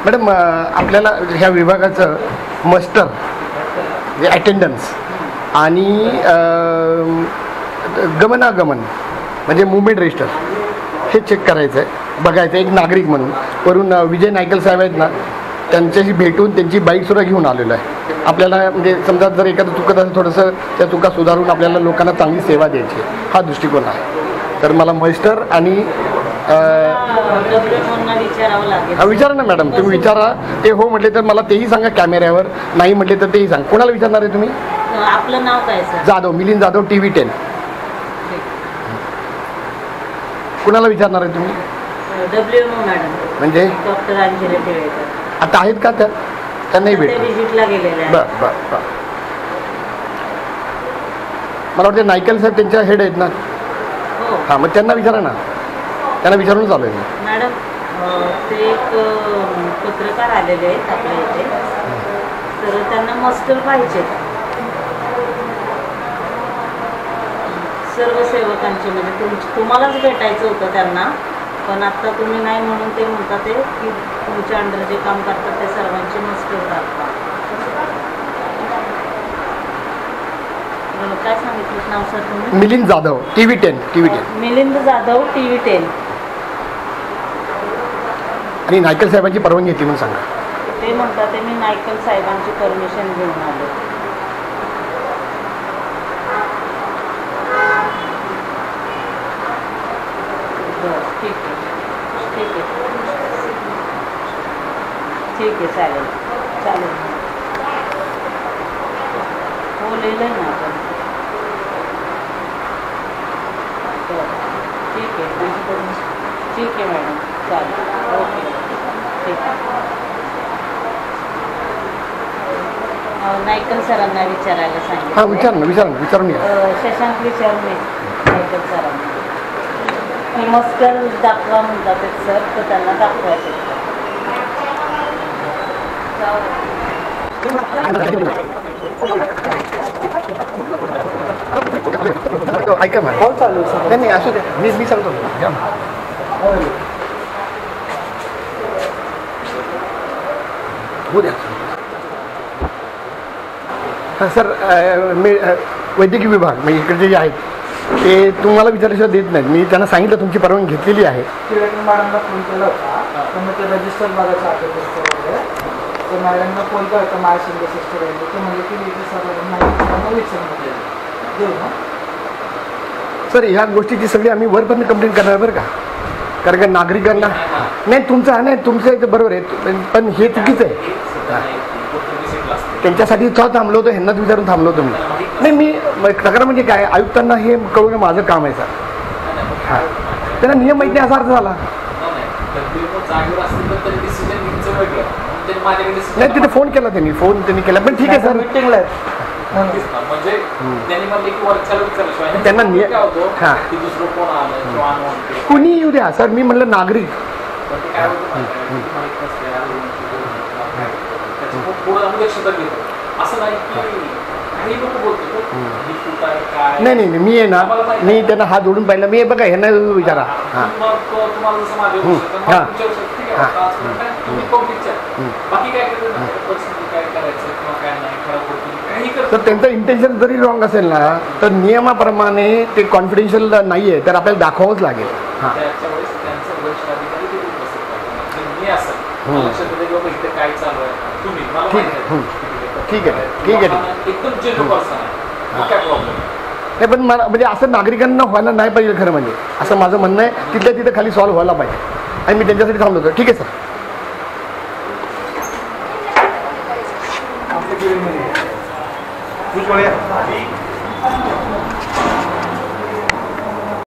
Madam आपल्याला ह्या विभागाचं मस्टर जे अटेंडन्स आणि गमनागमन म्हणजे मुवमेंट रजिस्टर हे चेक करायचं आहे, बघायचं आहे एक नागरिक म्हणून. वरून विजय नायकल साहेब आहेत ना, त्यांच्याशी भेटून त्यांची बाईकसुद्धा घेऊन आलेलो आहे. आपल्याला म्हणजे समजा जर एखादं चुकत असेल थोडंसं त्या चुका सुधारून आपल्याला लोकांना चांगली सेवा द्यायची हा दृष्टिकोन आहे. तर मला मस्टर आणि विचारा ना मॅडम, तुम्ही विचारा. ते हो म्हटले तर मला तेही सांगा कॅमेऱ्यावर, नाही म्हटले तर तेही सांगा. कोणाला विचारणार आहे तुम्ही? आपलं नाव काय सर? जाधव, मिलिंद जाधव, TV10. कुणाला विचारणार आहे तुम्ही? WMO मॅडम म्हणजे डॉक्टर अंजली टिळेकर आता आहेत का? त्या नाही भेट विजिटला गेलेले. बरं बरं बरं. मला वाटतं नायकल साहेब त्यांच्या हेड आहेत ना. हां, मग त्यांना विचारा ना, त्यांना विचारून चालू आहे. मॅडम ते एक पत्रकार आलेले आहेत आपल्या इथे, तर त्यांना मस्टर पाहिजे सर्व सेवकांचे. म्हणजे तुम्हालाच भेटायचं होतं त्यांना, पण आता तुम्ही नाही म्हणून ते म्हणतात ते की तुमच्या अंडर जे काम करतात ते सर्वांचे मस्टर राहतात. काय सांगितलं नाव सर तुम्ही? मिलिंद जाधव, TV10. मिलिंद जाधव, TV10. आणि नायकल साहेबांची परवानगी घेतली म्हणून सांगा. ते म्हणतात मी नायकल साहेबांची परमिशन घेऊन आलो. ठीक आहे चालेल चालेल. हो लिहिलं ना आपण. ठीक आहे मॅडम चालेल. ओके ठीक आहे. नायकल सरांना विचारायला सांगितलं. हां विचारून या. शशांक विचारून नायकल सरांना ही मस्टर दाखवा म्हणतात सर, तर त्यांना दाखवायचं. ऐका मॅडम, नाही असू द्या, मी सांगतो. हो द्या. हां सर, मी वैद्यकीय विभाग म्हणजे इकडचे जे आहेत ते तुम्हाला विचारल्याशिवाय देत नाहीत. मी त्यांना सांगितलं तुमची परवानगी घेतलेली आहे. मॅडमला फोन केला होता, तर मग ते रजिस्टर बघायचं आहे वगैरे. तर मॅडमला फोन केला होता माझ्या सिंगल सिस्टर आहे, ते म्हणजे की विचारून देऊ ना सर. ह्या गोष्टीची सगळी आम्ही वरपर्यंत कंप्लेंट करणार बरं का, कारण का नागरिकांना नाही तुमचं नाही तुमचं इथं बरोबर आहे, पण हे चुकीचं आहे. त्यांच्यासाठी थांबलो होतो, ह्यांनाच विचारून थांबलो होतो मी. नाही मी तक्रार म्हणजे काय, आयुक्तांना हे कळवणं माझं काम आहे सर. हां, त्यांना नियम माहिती असा अर्थ झाला नाही. तिथे फोन केला त्यांनी केला, पण ठीक आहे सर. मीटिंगला त्यांना हां कुणी येऊ द्या सर. मी म्हणलं नागरिक नाही नाही मी आहे ना, मी त्यांना हात जोडून पाहिलं. मी बघा ह्यांना विचारा. हां हां तर त्यांचं इंटेन्शन जरी रॉंग असेल ना, तर नियमाप्रमाणे ते कॉन्फिडेन्शियल नाही आहे, तर आपल्याला दाखवावंच लागेल. हां ठीक आहे. नाही पण मला म्हणजे असं नागरिकांना व्हायला नाही पाहिजे खरं म्हणजे, असं माझं म्हणणं आहे. तिथल्या तिथं खाली सॉल्व्ह व्हायला पाहिजे, आणि मी त्यांच्यासाठी थांबलो होतो. ठीक आहे सर. कुछ